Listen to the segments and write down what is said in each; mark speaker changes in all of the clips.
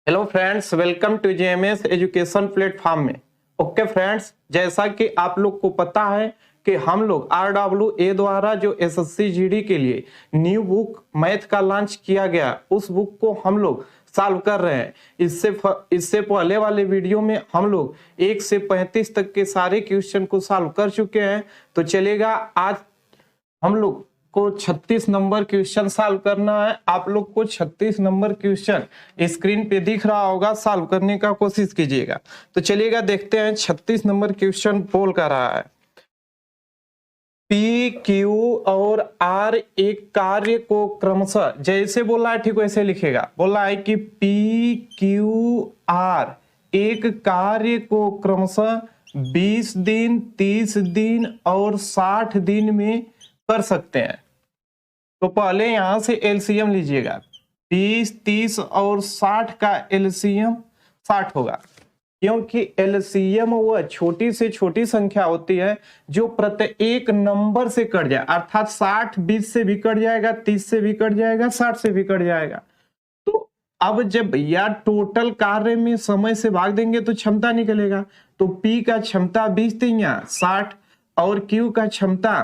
Speaker 1: Hello friends, welcome to JMS education platform में। Okay friends, जैसा कि आप लोग को पता है कि हम लोग RWA द्वारा जो एसएससी जीडी के लिए न्यू बुक मैथ का लॉन्च किया गया, उस बुक को हम लोग सॉल्व कर रहे हैं। इससे पहले वाले वीडियो में हम लोग 1 से 35 तक के सारे क्वेश्चन को सॉल्व कर चुके हैं। तो चलेगा, आज हम लोग को 36 नंबर क्वेश्चन सॉल्व करना है। आप लोग को 36 नंबर क्वेश्चन स्क्रीन पे दिख रहा होगा, सॉल्व करने का कोशिश कीजिएगा। तो चलिएगा, देखते हैं 36 नंबर क्वेश्चन बोल कर रहा है। पी, क्यू और आर एक कार्य को क्रमशः, जैसे बोला है ठीक वैसे लिखेगा। बोला है कि पी, क्यू, आर एक कार्य को क्रमशः 20 दिन, 30 दिन और 60 दिन में कर सकते हैं। तो पहले यहां से एलसीएम लीजिएगा। 20, 30 और 60 का एलसीएम 60 होगा, क्योंकि एलसीएम वह छोटी से छोटी संख्या होती है जो प्रत्येक नंबर से कट जाए, अर्थात 60 20 से भी कट जाएगा, 30 से भी कट जाएगा, 60 से भी कट जाएगा। तो अब जब या टोटल कार्य में समय से भाग देंगे तो क्षमता निकलेगा। तो पी का क्षमता 20 3 60 और क्यू का क्षमता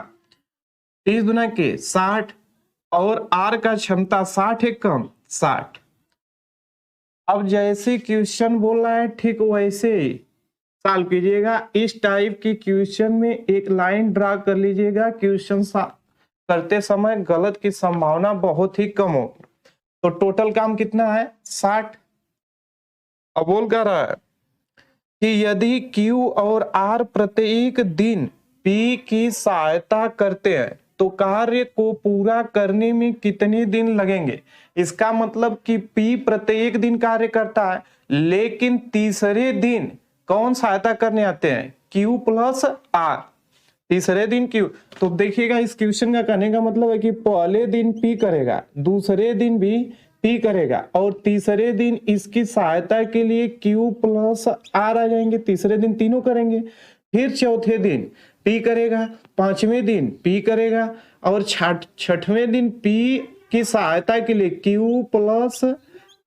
Speaker 1: 30 गुना के 60 और आर का क्षमता 60 एक कम 60। अब जैसे क्वेश्चन बोल रहा है ठीक वैसे ही सॉल्व कीजिएगा। इस टाइप की क्वेश्चन में एक लाइन ड्रा कर लीजिएगा। क्वेश्चन करते समय गलत की संभावना बहुत ही कम होगी। तो टोटल काम कितना है? 60। अब बोल कर रहा है कि यदि क्यू और आर प्रत्येक दिन पी की सहायता करते हैं तो कार्य को पूरा करने में कितने दिन लगेंगे। इसका मतलब कि पी प्रत्येक दिन कार्य करता है, लेकिन तीसरे दिन कौन सहायता करने आते हैं? Q plus R. तीसरे दिन क्यू। तो देखिएगा, इस क्वेश्चन का कहने का मतलब है कि पहले दिन पी करेगा, दूसरे दिन भी पी करेगा और तीसरे दिन इसकी सहायता के लिए क्यू प्लस आर आ जाएंगे। तीसरे दिन तीनों करेंगे, फिर चौथे दिन पी करेगा, पांचवें दिन पी करेगा और छठवें दिन पी की सहायता के लिए क्यू प्लस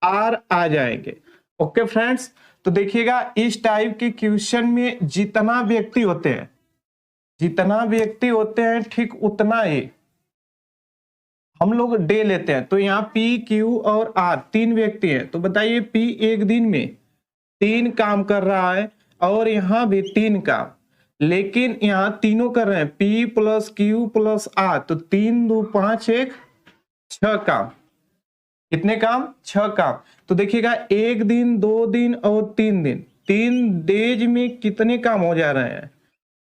Speaker 1: आर आ जाएंगे। ओके फ्रेंड्स, तो देखिएगा, इस टाइप के क्वेश्चन में जितना व्यक्ति होते हैं ठीक उतना ही हम लोग डे लेते हैं। तो यहाँ पी, क्यू और आर 3 व्यक्ति हैं। तो बताइए, पी एक दिन में 3 काम कर रहा है और यहाँ भी 3 काम, लेकिन यहाँ तीनों कर रहे हैं P plus Q plus R. तो 3 2 5 1 6 काम। कितने काम? 6 काम। तो देखिएगा, 1 दिन, 2 दिन और 3 दिन, 3 डेज में कितने काम हो जा रहे हैं?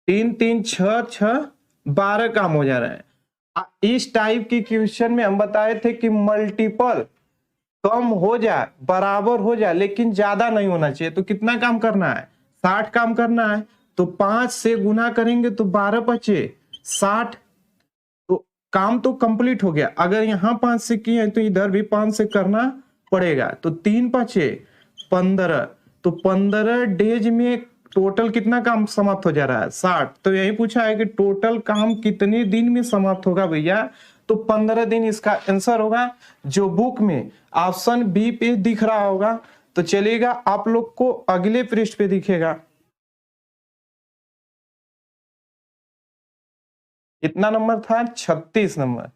Speaker 1: 3 3 6 6 12 काम हो जा रहे हैं। इस टाइप की क्वेश्चन में हम बताए थे कि मल्टीपल कम हो जाए, बराबर हो जाए, लेकिन ज्यादा नहीं होना चाहिए। तो कितना काम करना है? 60 काम करना है। तो 5 से गुना करेंगे तो 12 बचे 60। तो काम तो कंप्लीट हो गया। अगर यहाँ 5 से किए हैं तो इधर भी 5 से करना पड़ेगा। तो 3 बचे 15। तो 15 डेज में टोटल कितना काम समाप्त हो जा रहा है? 60। तो यही पूछा है कि टोटल काम कितने दिन में समाप्त होगा भैया? तो 15 दिन इसका आंसर होगा, जो बुक में ऑप्शन बी पे दिख रहा होगा। तो चलिएगा, आप लोग को अगले पृष्ठ पे दिखेगा। कितना नंबर था? 36 नंबर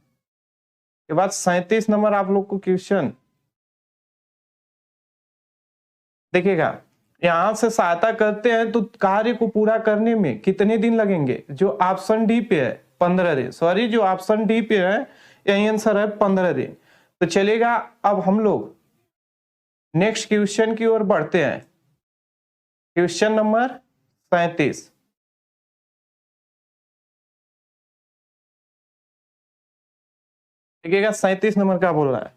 Speaker 1: के बाद 37 नंबर आप लोग को क्वेश्चन देखिएगा। यहां से सहायता करते हैं तो कार्य को पूरा करने में कितने दिन लगेंगे? जो ऑप्शन डी पे है 15 दिन, सॉरी जो ऑप्शन डी पे है यही आंसर है 15 दिन। तो चलेगा, अब हम लोग नेक्स्ट क्वेश्चन की ओर बढ़ते हैं। Question number 37। देखिएगा, 37 नंबर का बोल रहा है।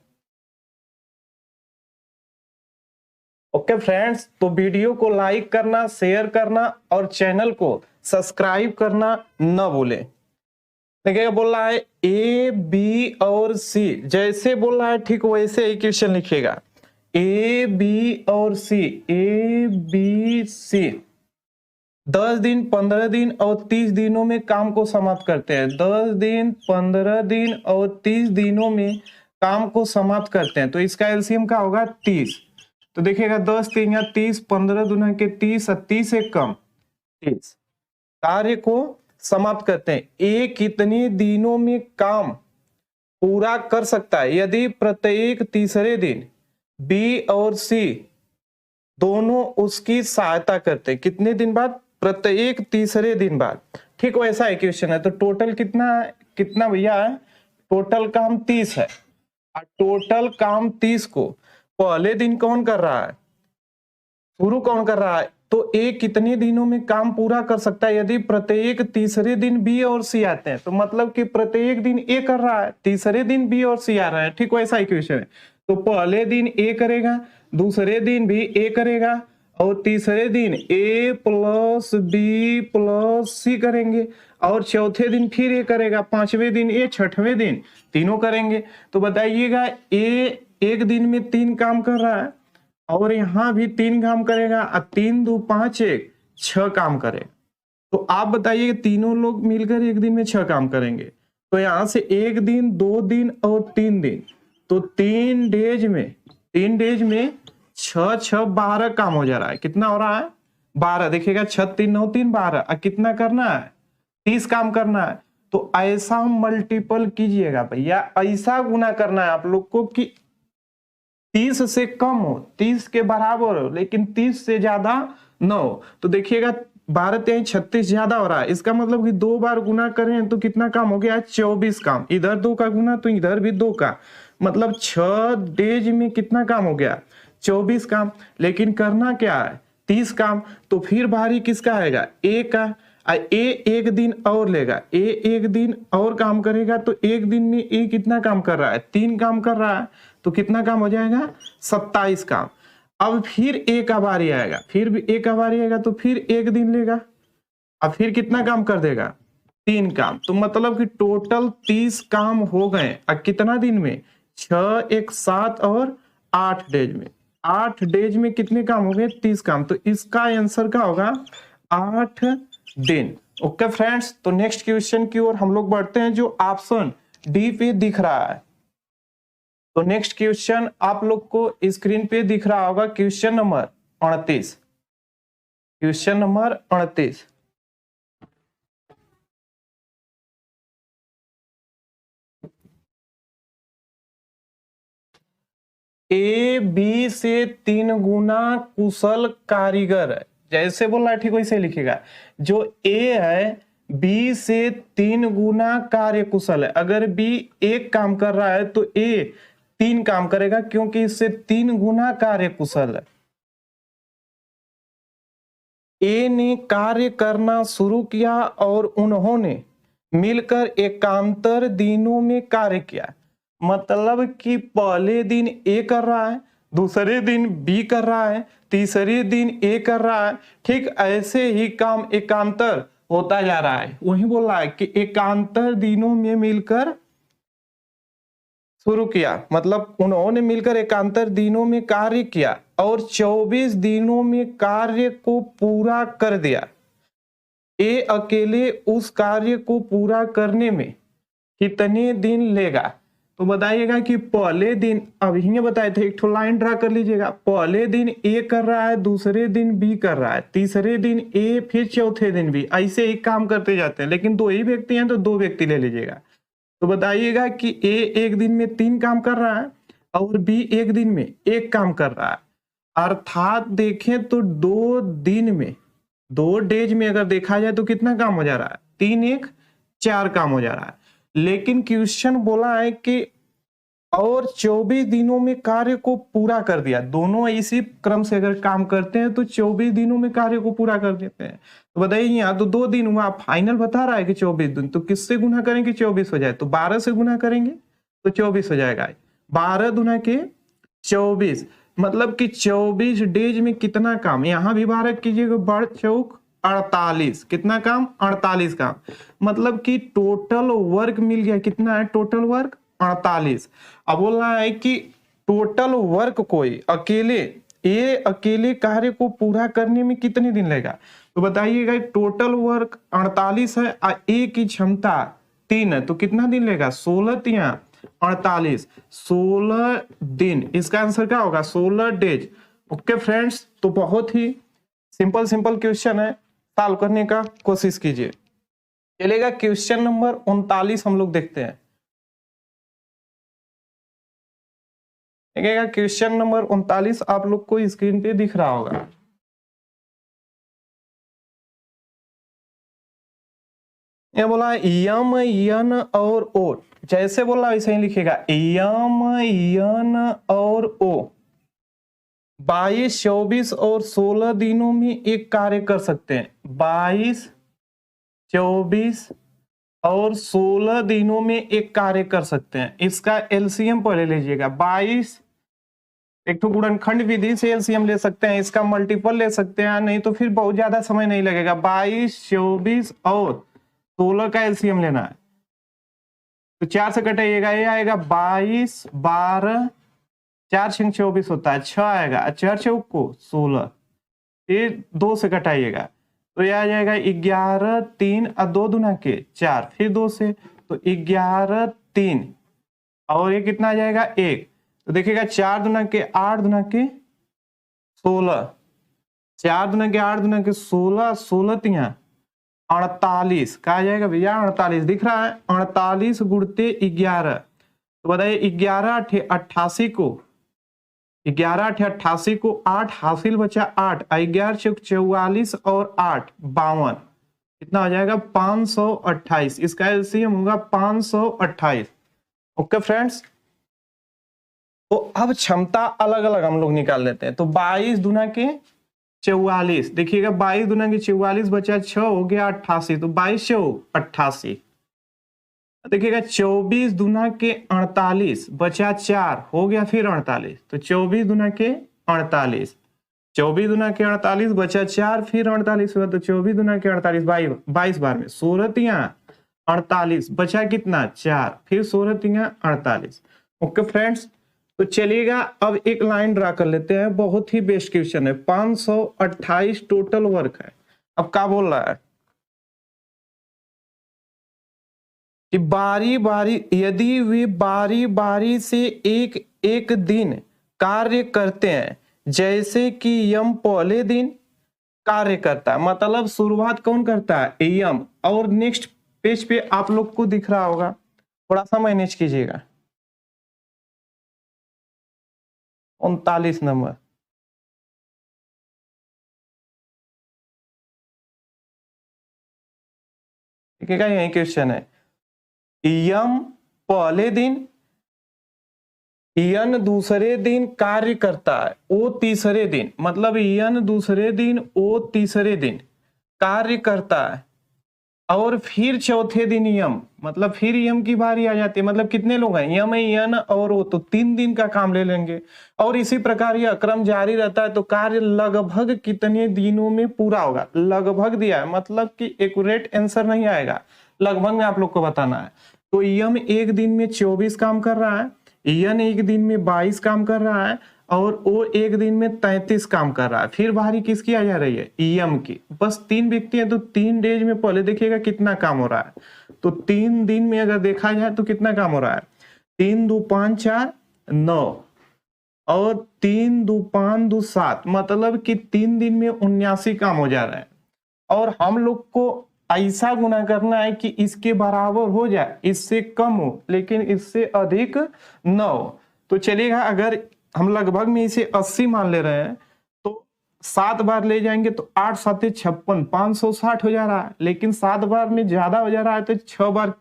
Speaker 1: ओके फ्रेंड्स, तो वीडियो को लाइक करना, शेयर करना और चैनल को सब्सक्राइब करना न भूलें। देखिएगा, बोल रहा है ए, बी और सी। जैसे बोल रहा है ठीक वैसे ही क्वेश्चन लिखिएगा। ए, बी और सी, ए, बी, सी 10 दिन, 15 दिन और 30 दिनों में काम को समाप्त करते हैं। 10 दिन, 15 दिन और 30 दिनों में काम को समाप्त करते हैं। तो इसका एलसीएम का होगा 30। तो देखिएगा 10 3 या 30, 15 दूना के 30, 30 से कम 30 कार्य को समाप्त करते हैं। ए कितने दिनों में काम पूरा कर सकता है यदि प्रत्येक तीसरे दिन बी और सी दोनों उसकी सहायता करते हैं। कितने दिन बाद? प्रत्येक तीसरे दिन बाद। ठीक वैसा है क्वेश्चन है। तो टोटल कितना भैया है? टोटल काम 30 है। टोटल काम 30 को पहले दिन कौन कर रहा है? शुरू कौन कर रहा है? तो ए कितने दिनों में काम पूरा कर सकता है यदि प्रत्येक तीसरे दिन बी और सी आते हैं? तो मतलब कि प्रत्येक दिन ए कर रहा है, तीसरे दिन बी और सी आ रहा है। ठीक वैसा इक्वेशन है। तो पहले दिन ए करेगा, दूसरे दिन भी ए करेगा और तीसरे दिन ए प्लस बी प्लस सी करेंगे और चौथे दिन फिर ए करेगा, पांचवें दिन ए, छठवें दिन तीनों करेंगे। तो बताइएगा ए एक दिन में 3 काम कर रहा है और यहां भी 3 काम करेगा। 3 2 5 1 6 काम करेगा। तो आप बताइए तीनों लोग मिलकर एक दिन में 6 काम करेंगे। तो यहां से 1 दिन 2 दिन और 3 दिन, तो 3 डेज में 6 6 12 काम हो जा रहा है। कितना हो रहा है? 12। देखिएगा 6 3 9 3 12। कितना करना है? 30 काम करना है। तो ऐसा मल्टीपल कीजिएगा भैया, ऐसा गुना करना है आप लोग को कि 30 से कम हो, 30 के बराबर हो, लेकिन 30 से ज्यादा न हो। तो देखिएगा 12 3 36 ज्यादा हो रहा है। इसका मतलब कि 2 बार गुना करें तो कितना काम हो गया? 24 काम। इधर 2 का गुना तो इधर भी 2 का, मतलब 6 डेज में कितना काम हो गया? 24 काम। लेकिन करना क्या है? 30 काम। तो फिर भारी किसका आएगा? ए का। ए एक दिन और लेगा, ए एक दिन और काम करेगा। तो एक दिन में ए कितना काम कर रहा है? 3 काम कर रहा है। तो कितना काम हो जाएगा? 27 काम। अब फिर ए का बारी आएगा, फिर भी ए का बारी आएगा तो फिर एक दिन लेगा। अब फिर कितना काम कर देगा? 3 काम। तो मतलब कि टोटल 30 काम हो गए। अब कितना दिन में? 6 1 7 और 8 डेज में। 8 डेज में कितने काम हो गए? 30 काम। तो इसका आंसर क्या होगा? 8 दिन। ओके फ्रेंड्स, तो नेक्स्ट क्वेश्चन की ओर हम लोग बढ़ते हैं जो ऑप्शन डी पे दिख रहा है। तो नेक्स्ट क्वेश्चन आप लोग को स्क्रीन पे दिख रहा होगा, question number 38। Question number 38। A B से 3 गुना कुशल कारीगर है। जैसे बोल रहा है ठीक वैसे लिखेगा। जो ए है बी से 3 गुना कार्य कुशल है। अगर बी 1 काम कर रहा है तो ए 3 काम करेगा, क्योंकि इससे 3 गुना कार्य कुशल है। ए ने कार्य करना शुरू किया और उन्होंने मिलकर एकांतर दिनों में कार्य किया। मतलब कि पहले दिन ए कर रहा है, दूसरे दिन बी कर रहा है, तीसरे दिन ए कर रहा है। ठीक ऐसे ही काम एकांतर होता जा रहा है। वही बोल रहा है कि एकांतर दिनों में मिलकर शुरू किया, मतलब उन्होंने मिलकर एकांतर दिनों में कार्य किया और 24 दिनों में कार्य को पूरा कर दिया। ए अकेले उस कार्य को पूरा करने में कितने दिन लेगा? तो बताइएगा कि पहले दिन, अब ये बताए थे, एक लाइन ड्रा कर लीजिएगा। पहले दिन ए कर रहा है, दूसरे दिन बी कर रहा है, तीसरे दिन ए, फिर चौथे दिन बी, ऐसे ही काम करते जाते हैं। लेकिन 2 ही व्यक्ति हैं तो 2 व्यक्ति ले लीजिएगा। तो बताइएगा कि ए एक दिन में 3 काम कर रहा है और बी एक दिन में 1 काम कर रहा है। अर्थात देखें तो 2 दिन में, 2 डेज में अगर देखा जाए तो कितना काम हो जा रहा है? 3 1 4 काम हो जा रहा है। लेकिन क्वेश्चन बोला है कि और 24 दिनों में कार्य को पूरा कर दिया। दोनों इसी क्रम से अगर काम करते हैं तो 24 दिनों में कार्य को पूरा कर देते हैं। तो बताइए यहाँ तो 2 दिन हुआ, फाइनल बता रहा है कि 24 दिन। तो किससे गुना करेंगे 24 हो जाए? तो 12 से गुना करेंगे तो 24 हो जाएगा। 12 दुना के 24, मतलब कि 24 डेज में कितना काम? यहाँ भी 12 कीजिएगा, बढ़ चौक 48। कितना काम? 48 काम। मतलब कि टोटल वर्क मिल गया। कितना है टोटल वर्क? 48। अब बोल रहा है कि टोटल वर्क कोई अकेले कार्य को पूरा करने में कितने दिन लेगा? तो बताइएगा टोटल वर्क 48 है और ए की क्षमता 3 है, तो कितना दिन लेगा? 16 3 48, 16 दिन। इसका आंसर क्या होगा? 16 डेज। ओके फ्रेंड्स, तो बहुत ही सिंपल सिंपल क्वेश्चन है, सॉल्व करने का कोशिश कीजिए। चलेगा क्वेश्चन नंबर 39 हम लोग देखते हैं। देखिएगा क्वेश्चन नंबर 39 आप लोग को स्क्रीन पे दिख रहा होगा। ये बोला यम यन और ओ, जैसे बोला वैसे ही लिखेगा। यम यन और ओ 22, 24 और 16 दिनों में एक कार्य कर सकते हैं। 22, 24 और 16 दिनों में एक कार्य कर सकते हैं। इसका एलसीएम पढ़े लीजिएगा। 22 एक तो गुणनखंड विधि से एलसीएम ले सकते हैं, इसका मल्टीपल ले सकते हैं, नहीं तो फिर बहुत ज्यादा समय नहीं लगेगा। 22, 24 और 16 का एलसीएम लेना है तो 4 से कटाइएगा, ये आएगा 22, 12, 4 6 24 होता है, 6 आएगा, 4 चौक को 16, फिर 2 से कटाइएगा तो ये आ जाएगा 11, 3 और 2 दूना के 4, फिर 2 से तो 11, 3 और ये कितना आ जाएगा 1। तो देखिएगा 4 दूना के 8 दूना के 16, 4 दूना के 8 दूना के 16, 16 तिया 48 कहा जाएगा भैया 48 दिख रहा है। 48 गुणते 11 तो बताइए 11 8 88 को 11 8 88 को 8 हासिल बचा 8, 11 चौक 44 और 8 52 कितना हो जाएगा 528। इसका एलसीएम होगा 528। ओके फ्रेंड्स, तो अब क्षमता अलग अलग हम लोग निकाल लेते हैं। तो 22 दूना के 44, देखिएगा 22 दूना के 44 बचा 6 हो गया 88, तो 22 चौक 88। देखिएगा 24 दूना के 48 बचा 4 हो गया फिर 48, तो 24 दूना के 48, 24 दूना के 48 बचा 4 फिर 48 हुआ, तो 24 दूना के 48 22 बार में 16 तिया 48 बचा कितना 4, फिर 16 तिया 48। ओके फ्रेंड्स, तो चलिएगा अब एक लाइन ड्रा कर लेते हैं। बहुत ही बेस्ट क्वेश्चन है। 528 टोटल वर्क है। अब क्या बोल रहा है कि बारी बारी यदि वे बारी बारी से एक एक दिन कार्य करते हैं, जैसे कि यम पहले दिन कार्य करता है, मतलब शुरुआत कौन करता है यम, और नेक्स्ट पेज पे आप लोग को दिख रहा होगा, थोड़ा सा मैनेज कीजिएगा। 39 नंबर देखिएगा, यही क्वेश्चन है। यम पहले दिन, यन दूसरे दिन कार्य करता है, ओ तीसरे दिन, मतलब यन दूसरे दिन ओ तीसरे दिन कार्य करता है, और फिर चौथे दिन यम, मतलब फिर यम की बारी आ जाती है। मतलब कितने लोग हैं यम यन और ओ, तो 3 दिन का काम ले लेंगे, और इसी प्रकार यह क्रम जारी रहता है। तो कार्य लगभग कितने दिनों में पूरा होगा, लगभग दिया है, मतलब कि एक्यूरेट आंसर नहीं आएगा, लगभग में आप लोग को बताना है। तो यम एक दिन में 24 काम कर रहा है, यन एक दिन में 22 काम कर रहा है, और ओ एक दिन में 33 काम कर रहा है। फिर बारी किसकी आ जा रही है यम की। बस 3 व्यक्ति हैं, तो 3 डेज में पहले देखिएगा कितना काम हो रहा है। तो 3 दिन में अगर देखा जाए तो कितना काम हो रहा है, 3 2 5 4 9 और 3 2 5 2 7, मतलब कि 3 दिन में 79 काम हो जा रहा है। और हम लोग को ऐसा गुना करना है कि इसके बराबर हो जाए, इससे कम हो लेकिन इससे अधिक न हो। तो चलिएगा अगर हम लगभग में इसे 80 मान ले रहे हैं, तो 7 बार ले जाएंगे तो 8 7 56, 560 हो जा रहा है। लेकिन 7 बार में ज्यादा हो जा रहा है, तो 6 बार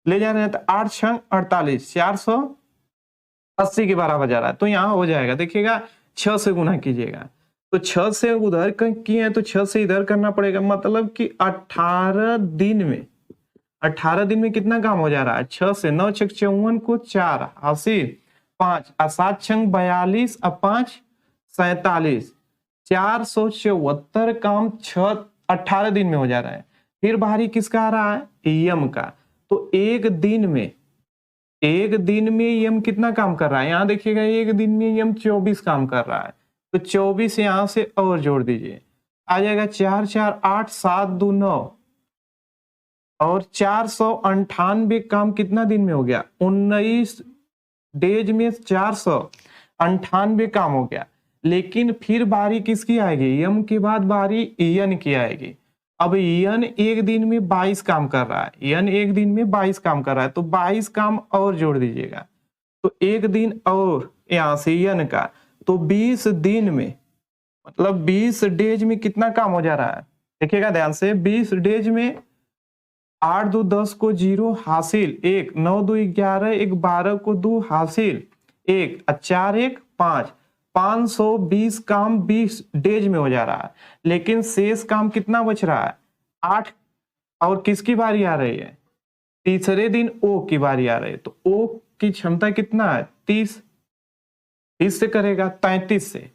Speaker 1: ले जा रहे हैं, तो 8 6 48, 480 के बराबर जा रहा है। तो यहाँ हो जाएगा, देखिएगा 6 से गुना कीजिएगा, तो 6 से उधर किए हैं तो 6 से इधर करना पड़ेगा, मतलब कि 18 दिन में, 18 दिन में कितना काम हो जा रहा है, 6 से 9 6 54 को 4 80 5 और 7 6 42 और 5 47, 474 काम 18 दिन में हो जा रहा है। फिर बाहरी किसका आ रहा है यम का। तो एक दिन में यम कितना काम कर रहा है, यहाँ देखिएगा एक दिन में यम 24 काम कर रहा है, तो 24 यहां से और जोड़ दीजिए, आ जाएगा 4 4 8 7 2 9 और 498 काम कितना दिन में हो गया, 19 डेज में 498 काम हो गया। लेकिन फिर बारी किसकी आएगी, यम के बाद बारी यन की आएगी। अब यन एक दिन में 22 काम कर रहा है, यन एक दिन में 22 काम कर रहा है, तो 22 काम और जोड़ दीजिएगा, तो एक दिन और यहां से यन का, तो 20 दिन में मतलब 20 डेज में कितना काम हो जा रहा है, देखिएगा ध्यान से, 20 डेज में 8 2 10 को 0 हासिल 1, 9 2 11, 1 12 को 2 हासिल 1, 4 1 5, 520 काम 20 डेज में हो जा रहा है। लेकिन शेष काम कितना बच रहा है, 8। और किसकी बारी आ रही है, तीसरे दिन ओ की बारी आ रही है, तो ओ की क्षमता कितना है, 30। 30 से करेगा 33 से,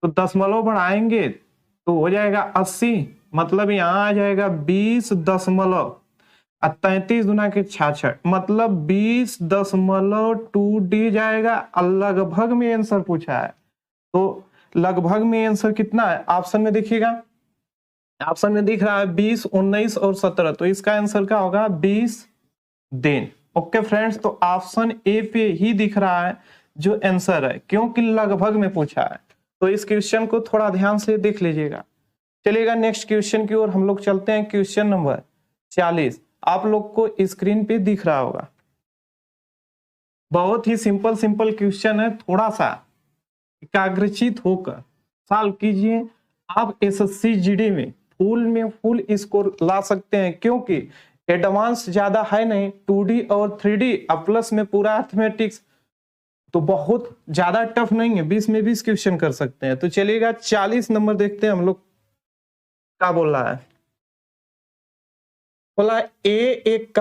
Speaker 1: तो दशमलव बढ़ाएंगे तो हो जाएगा 80, मतलब यहां आ जाएगा 20.33 गुना के 66, मतलब 20.2D जाएगा। लगभग में आंसर पूछा है, तो लगभग में आंसर कितना है, ऑप्शन में देखिएगा, ऑप्शन में दिख रहा है 20, 19 और 17, तो इसका आंसर क्या होगा, 20 दिन। ओके फ्रेंड्स, तो ऑप्शन ए पे ही दिख रहा है जो आंसर है, क्योंकि लगभग में पूछा है। तो इस क्वेश्चन को थोड़ा ध्यान से देख लीजिएगा। चलिएगा नेक्स्ट क्वेश्चन की ओर हम लोग चलते हैं। क्वेश्चन नंबर 40 आप लोग को स्क्रीन पे दिख रहा होगा। बहुत ही सिंपल क्वेश्चन है, थोड़ा सा एकाग्रचित होकर सॉल्व कीजिए। आप एसएससी जीडी में फुल स्कोर ला सकते हैं, क्योंकि एडवांस ज्यादा है नहीं, 2D और 3D और प्लस में पूरा अर्थमेटिक्स, तो बहुत ज्यादा टफ नहीं है, 20 में 20 क्वेश्चन कर सकते हैं। तो चलिएगा 40 नंबर देखते हैं हम लोग क्या बोल रहा है। बोला एक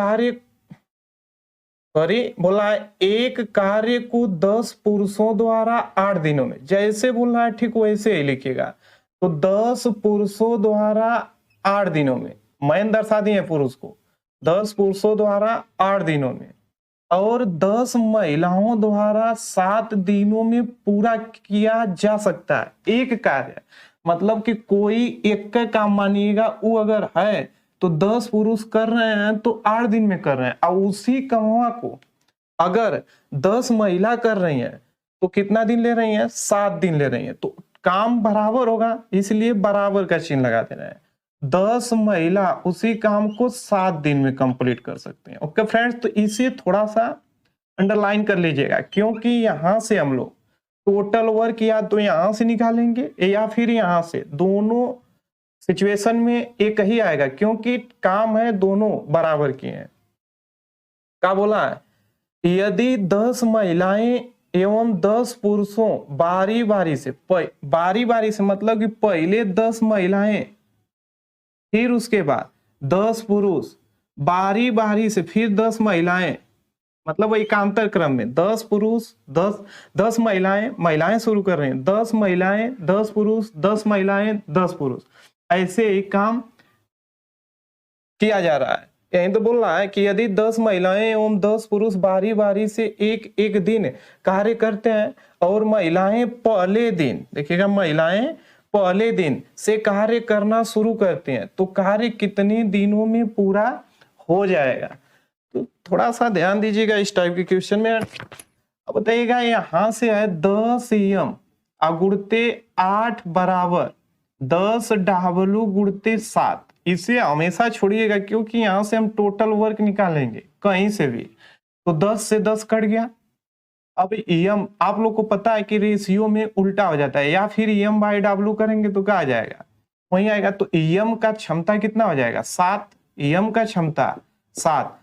Speaker 1: कार्य को 10 पुरुषों द्वारा 8 दिनों में, जैसे बोल रहा है ठीक वैसे ही लिखिएगा। तो 10 पुरुषों द्वारा 8 दिनों में, मैंने दर्शा दिए पुरुष को, 10 पुरुषों द्वारा 8 दिनों में और 10 महिलाओं द्वारा 7 दिनों में पूरा किया जा सकता है। एक कार्य मतलब कि कोई एक का काम मानिएगा, वो अगर है तो 10 पुरुष कर रहे हैं तो 8 दिन में कर रहे हैं, और उसी कामवा को अगर 10 महिला कर रही हैं तो कितना दिन ले रही हैं, 7 दिन ले रही हैं। तो काम बराबर होगा, इसलिए बराबर का चिन्ह लगा दे रहे हैं। 10 महिला उसी काम को 7 दिन में कंप्लीट कर सकते हैं। ओके फ्रेंड्स, तो इसे थोड़ा सा अंडरलाइन कर लीजिएगा, क्योंकि यहां से हम लोग टोटल वर्क या तो यहां से निकालेंगे या फिर यहां से, दोनों सिचुएशन में एक ही आएगा, क्योंकि काम है दोनों बराबर के हैं। क्या बोला है, यदि 10 महिलाएं एवं 10 पुरुषों बारी बारी से मतलब कि पहले 10 महिलाएं फिर उसके बाद 10 पुरुष, बारी बारी से फिर 10 महिलाएं, मतलब एकांतर क्रम में 10 पुरुष 10 महिलाएं शुरू कर रहे हैं, 10 महिलाएं 10 पुरुष, 10 महिलाएं 10 पुरुष, ऐसे ही काम किया जा रहा है। यही तो बोल रहा है कि यदि 10 महिलाएं एवं 10 पुरुष बारी बारी से एक दिन कार्य करते हैं और महिलाएं पहले दिन, देखिएगा महिलाएं पहले दिन से कार्य करना शुरू करते हैं, तो कार्य कितने दिनों में पूरा हो जाएगा। तो थोड़ा सा ध्यान दीजिएगा इस टाइप के क्वेश्चन में। अब बताइएगा यहां से है 10 यम गुणते 8 बराबर 10 W गुणते 7, इसे हमेशा छोड़िएगा, क्योंकि यहां से हम टोटल वर्क निकालेंगे कहीं से भी, तो 10 से 10 कट गया। अब एम आप लोग को पता है कि रेशियो में उल्टा हो जाता है, या फिर एम बाई डब्ल्यू करेंगे तो क्या आ जाएगा, वही आएगा। तो एम का क्षमता कितना हो जाएगा, 7, एम का क्षमता 7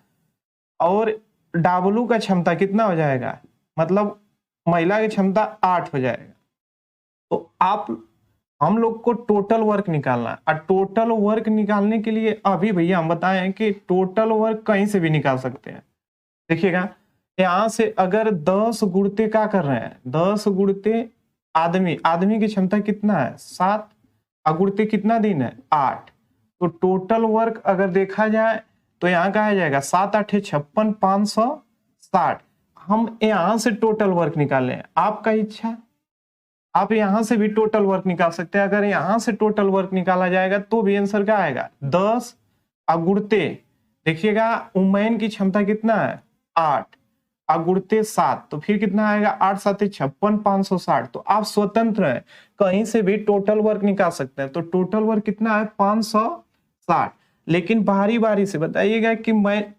Speaker 1: और डब्ल्यू का क्षमता कितना हो जाएगा, मतलब महिला की क्षमता 8 हो जाएगा। तो हम लोग को टोटल वर्क निकालना है, और टोटल वर्क निकालने के लिए अभी भैया हम बताएं कि टोटल वर्क कहीं से भी निकाल सकते हैं। देखिएगा यहां से अगर 10 गुणते क्या कर रहे हैं, 10 गुणते आदमी की क्षमता कितना है 7, अगुणते कितना दिन है 8, तो टोटल वर्क अगर देखा जाए तो यहाँ कहा जाएगा 7 8 56 560। हम यहां से टोटल वर्क निकालें, आपका इच्छा, आप यहां से भी टोटल वर्क निकाल सकते हैं। अगर यहां से टोटल वर्क निकाला जाएगा तो भी आंसर क्या आएगा, 10 अगुणते, देखिएगा उमैन की क्षमता कितना है 8, गुणते 7 तो फिर कितना आएगा 8 7 56 560। तो आप स्वतंत्र हैं, कहीं से भी टोटल वर्क निकाल सकते हैं। तो टोटल वर्क कितना है 560। लेकिन बारी बारी से बताइएगा कि मैं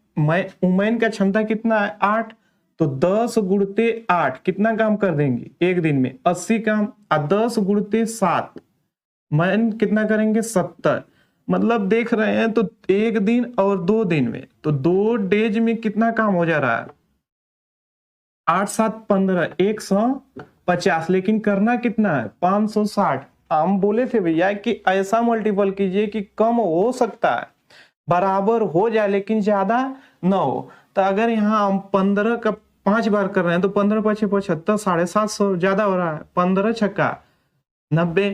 Speaker 1: उमैन का क्षमता कितना है 8, तो 10 गुणते 8 कितना काम कर देंगे एक दिन में 80 काम। 10 गुणते 7 मैन कितना करेंगे 70। मतलब देख रहे हैं तो एक दिन और 2 दिन में, तो 2 डेज में कितना काम हो जा रहा है 8 7 15 150। लेकिन करना कितना है 560। हम बोले थे भैया कि ऐसा मल्टीपल कीजिए कि कम हो सकता है, बराबर हो जाए लेकिन ज्यादा न हो। तो अगर यहाँ हम 15 का 5 बार कर रहे हैं तो 15 5 75 750 ज्यादा हो रहा है। 15 छक्का 90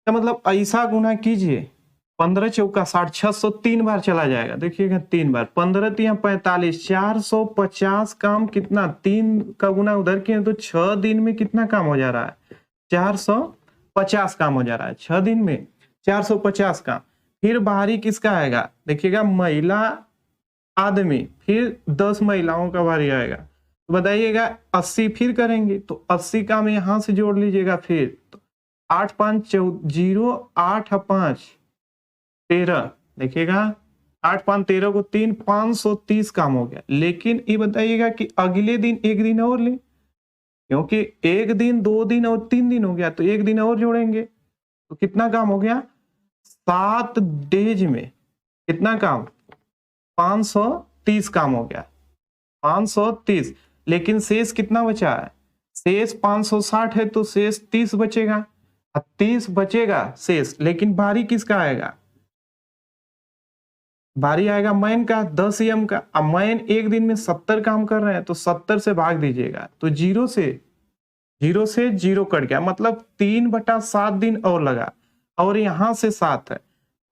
Speaker 1: का मतलब ऐसा गुना कीजिए 15 चौका 60 600 3 बार चला जाएगा। देखिएगा 3 बार 15 3 45 450 काम कितना 3 का गुना उधर किए तो 6 दिन में कितना काम हो जा रहा है 450 काम हो जा रहा है 6 दिन में 450 काम। फिर बाहरी किसका आएगा देखिएगा महिला आदमी, फिर 10 महिलाओं का बारी आएगा। तो बताइएगा 80 फिर करेंगे तो 80 काम यहां से जोड़ लीजिएगा। फिर तो 8 5 0 8 5 13 देखिएगा 8 5 13 को 3 530 काम हो गया। लेकिन ये बताइएगा कि अगले दिन एक दिन और ले, क्योंकि एक दिन 2 दिन और 3 दिन हो गया तो एक दिन और जोड़ेंगे तो कितना काम हो गया 7 डेज में कितना काम 530 काम हो गया 530। लेकिन शेष कितना बचा है शेष 560 है तो शेष 30 बचेगा, 30 बचेगा शेष। लेकिन बारी किसका आएगा बारी आएगा मैन का 10 एम का। अब मैन एक दिन में 70 काम कर रहे हैं तो 70 से भाग दीजिएगा तो 0 से 0 कट गया, मतलब 3/7 दिन और लगा। और यहां से 7 है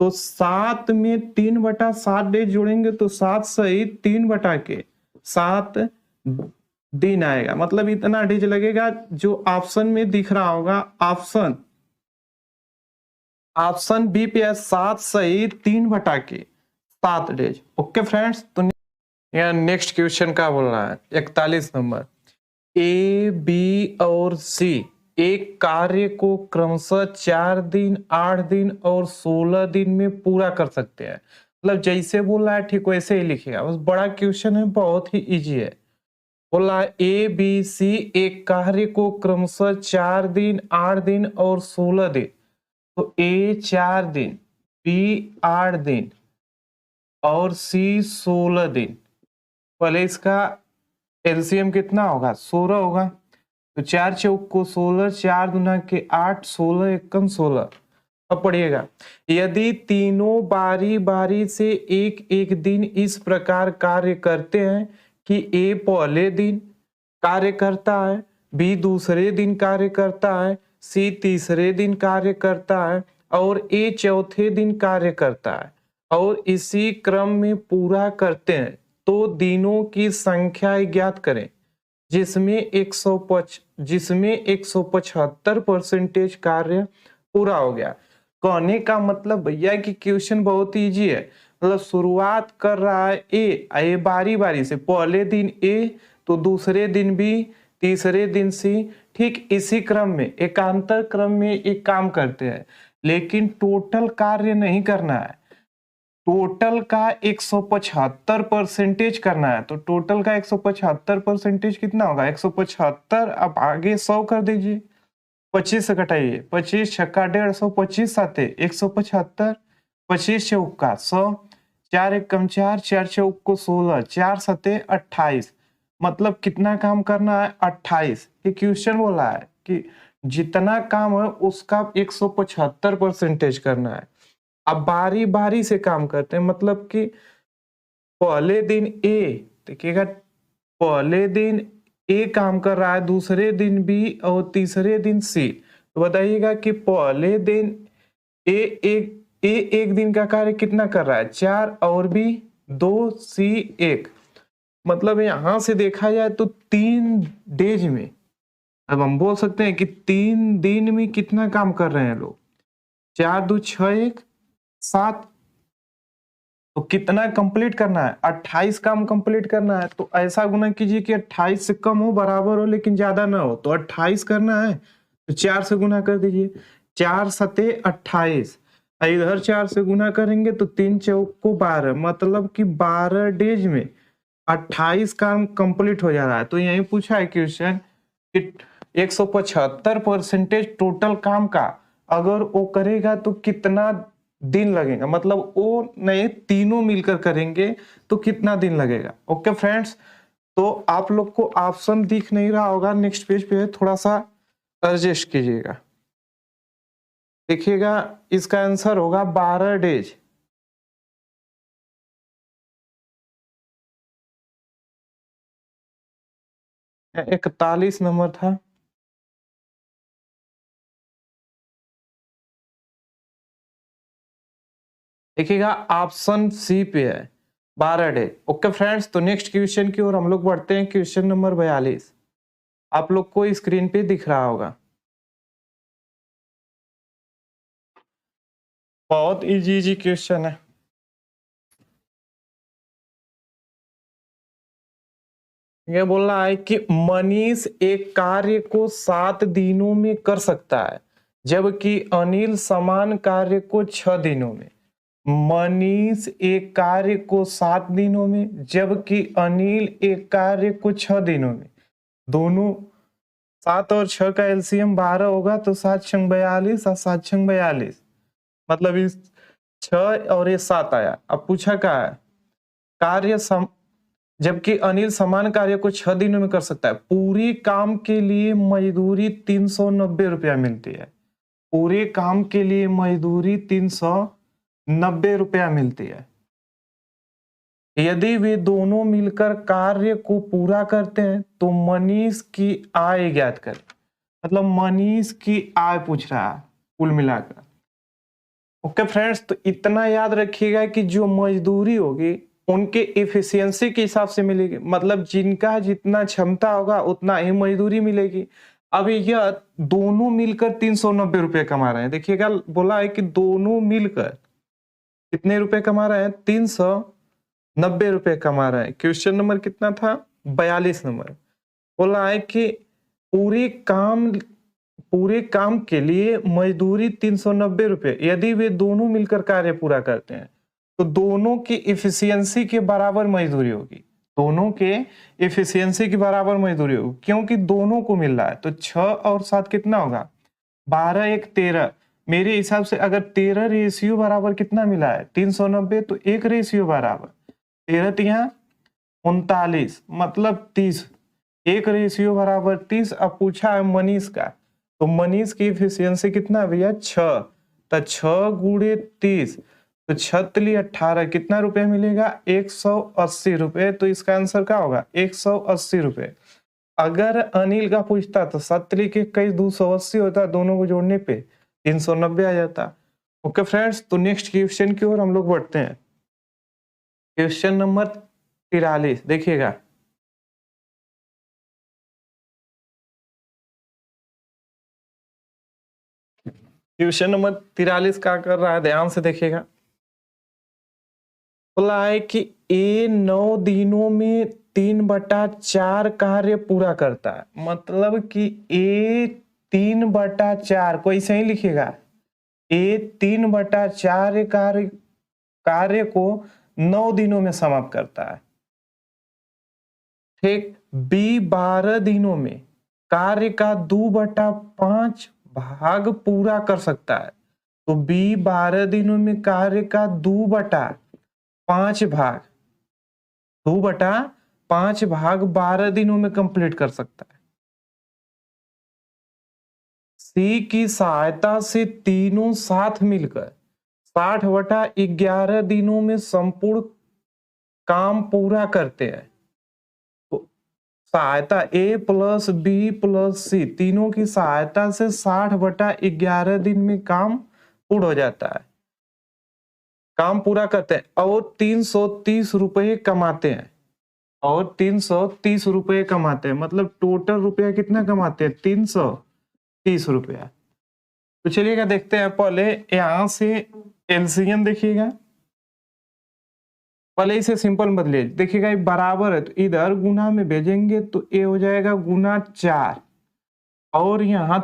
Speaker 1: तो 7 में 3/7 डेज जोड़ेंगे तो 7 सही 3/7 दिन आएगा। मतलब इतना डेज लगेगा जो ऑप्शन में दिख रहा होगा, ऑप्शन बी पे है 7 सही 3/7 डेज। ओके फ्रेंड्स, तो यहाँ नेक्स्ट क्वेश्चन का बोल रहा है 41 नंबर। ए बी और सी एक कार्य को क्रमशः 4 दिन 8 दिन और 16 दिन में पूरा कर सकते हैं। मतलब जैसे बोल रहा है ठीक वैसे ही लिखेगा, बस बड़ा क्वेश्चन है, बहुत ही इजी है। बोल रहा है ए बी सी एक कार्य को क्रमशः 4 दिन 8 दिन और 16 दिन, तो ए 4 दिन बी 8 दिन और सी 16 दिन। पहले इसका एलसीएम कितना होगा 16 होगा, तो 4 चौक को 16 4 दुना के 8 16 एकम 16। अब पढ़िएगा, यदि तीनों बारी बारी से एक एक दिन इस प्रकार कार्य करते हैं कि ए पहले दिन कार्य करता है, बी दूसरे दिन कार्य करता है, सी तीसरे दिन कार्य करता है और ए चौथे दिन कार्य करता है और इसी क्रम में पूरा करते हैं, तो दिनों की संख्या ज्ञात करें जिसमें 175% कार्य पूरा हो गया। कहने का मतलब भैया कि क्वेश्चन बहुत इजी है। मतलब शुरुआत कर रहा है ए बारी बारी से, पहले दिन ए तो दूसरे दिन बी तीसरे दिन सी, ठीक इसी क्रम में एकांतर क्रम में एक काम करते हैं। लेकिन टोटल कार्य नहीं करना है, टोटल का 175% करना है। तो टोटल का 175% कितना होगा 175, अब आगे 100 कर दीजिए, 25 से घटाइए, 25 छक्का 150, 25 साते 175, 25 चौका 100, 4 एकम 4 4 चौक को 16, 4 सते 28। मतलब कितना काम करना है 28। ये क्वेश्चन बोला है कि जितना काम है उसका 175% करना है। अब बारी बारी से काम करते हैं, मतलब कि पहले दिन ए देखिएगा, पहले दिन ए काम कर रहा है, दूसरे दिन बी और तीसरे दिन सी। तो बताइएगा कि पहले दिन एक दिन का कार्य कितना कर रहा है 4 और बी 2 सी 1। मतलब यहां से देखा जाए तो 3 डेज में, अब हम बोल सकते हैं कि 3 दिन में कितना काम कर रहे हैं लोग, 4 2 6 1 7। तो कितना कंप्लीट करना है, 28 काम कंप्लीट करना है। तो ऐसा गुना कीजिए कि 28 से कम हो, बराबर हो, लेकिन ज्यादा ना हो। तो 28 करना है तो 4 से गुना कर दीजिए, 4 सते 28। इधर 4 से गुना करेंगे तो 3 चौक को 12, मतलब कि 12 डेज में 28 काम कंप्लीट हो जा रहा है। तो यही पूछा है क्वेश्चन कि 175% टोटल काम का अगर वो करेगा तो कितना दिन लगेगा, मतलब वो नहीं तीनों मिलकर करेंगे तो कितना दिन लगेगा। ओके फ्रेंड्स, तो आप लोग को ऑप्शन दिख नहीं रहा होगा, नेक्स्ट पेज पे थोड़ा सा एडजस्ट कीजिएगा। देखिएगा इसका आंसर होगा 12 डेज। 41 नंबर था। देखिएगा ऑप्शन सी पे है 12 डेज। ओके फ्रेंड्स, तो नेक्स्ट क्वेश्चन की ओर हम लोग बढ़ते हैं। क्वेश्चन नंबर 42 आप लोग को स्क्रीन पे दिख रहा होगा। बहुत इजी क्वेश्चन है। ये बोल रहा है कि मनीष एक कार्य को 7 दिनों में कर सकता है, जबकि अनिल समान कार्य को 6 दिनों में। मनीष एक कार्य को 7 दिनों में, जबकि अनिल एक कार्य को 6 दिनों में। दोनों 7 और 6 का एलसीएम 12 होगा, तो 7 छंग 42 और 7 छंग 42, मतलब इस 6 और ये 7 आया। अब पूछा क्या है, जबकि अनिल समान कार्य को 6 दिनों में कर सकता है। पूरी काम के लिए मजदूरी 390 रुपया मिलती है। पूरे काम के लिए मजदूरी 390 रुपया मिलती है। यदि वे दोनों मिलकर कार्य को पूरा करते हैं तो मनीष की आय ज्ञात करें। मतलब मनीष की आय पूछ रहा है कुल मिलाकर। ओके फ्रेंड्स, तो इतना याद रखिएगा कि जो मजदूरी होगी उनके एफिशिएंसी के हिसाब से मिलेगी, मतलब जिनका जितना क्षमता होगा उतना ही मजदूरी मिलेगी। अब यह दोनों मिलकर 390 रुपए कमा रहे हैं। देखिएगा बोला है कि दोनों मिलकर कितने रुपए कमा रहे हैं, 390 रुपए कमा रहे हैं। क्वेश्चन नंबर कितना था, 42 नंबर। बोला है कि पूरे काम के लिए मजदूरी 390 रुपए, यदि वे दोनों मिलकर कार्य पूरा करते हैं तो दोनों की इफिशियंसी के बराबर मजदूरी होगी। दोनों के इफिशियंसी के बराबर मजदूरी होगी, क्योंकि दोनों को मिल रहा है। तो 6 और 7 कितना होगा, 12 1 13। मेरे हिसाब से अगर 13 रेशियो बराबर कितना मिला है 390, तो 1 रेशियो बराबर 13 तिया 39, मतलब 30। 1 रेशियो बराबर 30। अब पूछा है मनीष का, तो मनीष की इफिशियंसी कितना है भैया, 6। तो 6 गुणे 30, तो 6 18, कितना रुपए मिलेगा, 180 रुपए। तो इसका आंसर क्या होगा, 180 रुपए। अगर अनिल का पूछता तो 7 के कई 280 होता, दोनों को जोड़ने पे 390 आ जाता। ओके फ्रेंड्स, तो नेक्स्ट क्वेश्चन की ओर हम लोग बढ़ते हैं। क्वेश्चन नंबर 43 देखिएगा। क्वेश्चन नंबर 43 क्या कर रहा है, ध्यान से देखिएगा। बोला है कि ए 9 दिनों में 3/4 कार्य पूरा करता है, मतलब कि ए 3/4 को ऐसे ही लिखेगा, ए 3/4 कार्य को 9 दिनों में समाप्त करता है। ठीक, बी 12 दिनों में कार्य का 2/5 भाग पूरा कर सकता है। तो बी 12 दिनों में कार्य का 2/5 भाग 12 दिनों में कंप्लीट कर सकता है। सी की सहायता से तीनों साथ मिलकर 60/11 दिनों में संपूर्ण काम पूरा करते हैं। तो सहायता ए प्लस बी प्लस सी तीनों की सहायता से 60/11 दिन में काम पूर्ण हो जाता है, काम पूरा करते हैं और 330 रुपए कमाते हैं। और 330 रुपए कमाते हैं, मतलब टोटल रुपया कितना कमाते हैं, 330 रुपया। तो चलिएगा देखते हैं, पहले यहां से एलसीएम देखिएगा। पहले इसे सिंपल बदलिए, देखिएगा ये बराबर है तो इधर गुना में भेजेंगे तो ये हो जाएगा गुना 4, और यहाँ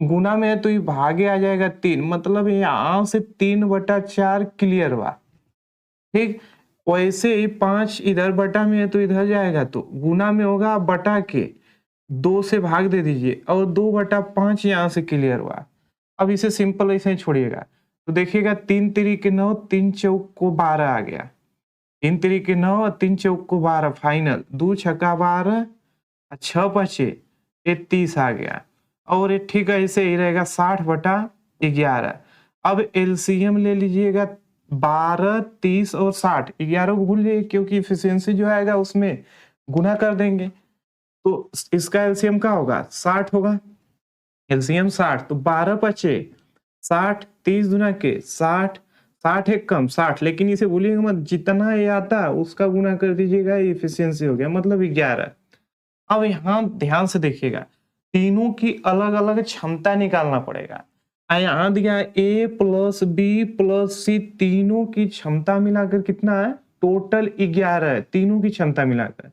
Speaker 1: गुना में है तो ये भागे आ जाएगा 3, मतलब यहाँ से 3/4 क्लियर हुआ। ठीक, वैसे ही 5 इधर बटा में है तो इधर जाएगा तो गुना में होगा बटा के 2 से भाग दे दीजिए, और 2/5 यहाँ से क्लियर हुआ। अब इसे सिंपल ऐसे ही छोड़िएगा तो देखिएगा 3 तिरिक 9, 3 चौक को 12 आ गया, 3 तिरिक 9 और 3 चौक को 12 फाइनल, 2 छक्का 12 और 6 5 30 आ गया। और ये ठीक है ऐसे ही रहेगा 60/11। अब एलसीएम ले लीजिएगा 12, 30 और 60, 11 को भूल जाइए क्योंकि इफिशियंसी जो आएगा उसमें गुना कर देंगे, तो इसका एलसीएम क्या होगा 60 होगा, एलसीएम 60, तो 12 5 60, 30 गुना के 60, 60 एक कम 60, लेकिन इसे भूलिएगा मत, जितना ये आता है उसका गुना कर दीजिएगा, इफिशियंसी हो गया मतलब 11। अब यहाँ ध्यान से देखिएगा तीनों की अलग अलग क्षमता निकालना पड़ेगा। यहाँ दिया A plus B plus C, तीनों की क्षमता मिलाकर कितना है, टोटल 11 है तीनों की क्षमता मिलाकर,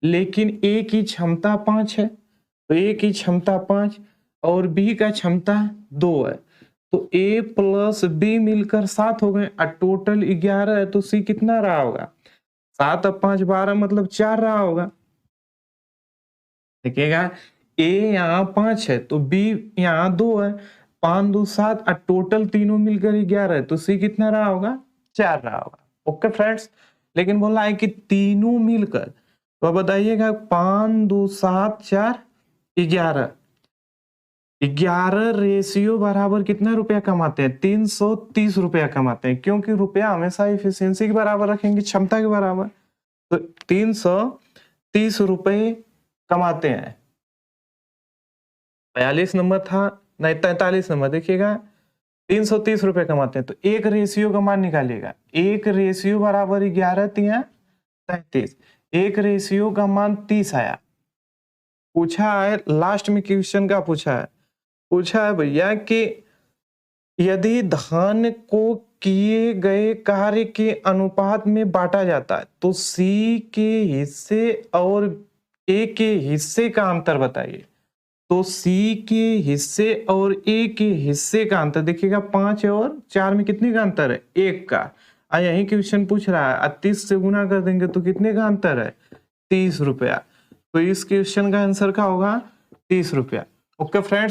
Speaker 1: लेकिन A की क्षमता 5 है तो A की क्षमता 5 और B का क्षमता 2 है, तो A प्लस B मिलकर 7 हो गए और टोटल 11 है, तो C कितना रहा होगा, 7 और 5 12 मतलब 4 रहा होगा। देखिएगा A यहाँ 5 है तो B यहाँ 2 है, 5 2 7 और टोटल तीनों मिलकर 11 है, तो C कितना रहा होगा, 4 रहा होगा। ओके फ्रेंड्स, लेकिन बोला है कि तीनों मिलकर, तो अब बताइएगा 5 2 7 4 11, 11 रेशियो बराबर कितना रुपया कमाते हैं, 330 रुपया कमाते हैं, क्योंकि रुपया हमेशा इफिशियंसी के बराबर रखेंगे, क्षमता के बराबर, तो 330 रुपए कमाते हैं। 42 नंबर था, नहीं 43 नंबर, देखिएगा 330 रुपए कमाते हैं, तो एक रेशियो का मान निकालिएगा, एक रेशियो बराबर 11 3 33, एक रेशियो का मान 30 आया। पूछा है लास्ट में क्वेश्चन का पूछा है भैया कि यदि धन को किए गए कार्य के अनुपात में बांटा जाता है तो सी के हिस्से और ए के हिस्से का अंतर बताइए। तो सी के हिस्से और ए के हिस्से का अंतर, देखिएगा 5 और 4 में कितने का अंतर है, 1 का। यही क्वेश्चन पूछ रहा है 30 से गुना कर देंगे तो कितने का अंतर है, 30 रुपया। तो इस क्वेश्चन का आंसर क्या होगा, 30 रुपया। Okay friends.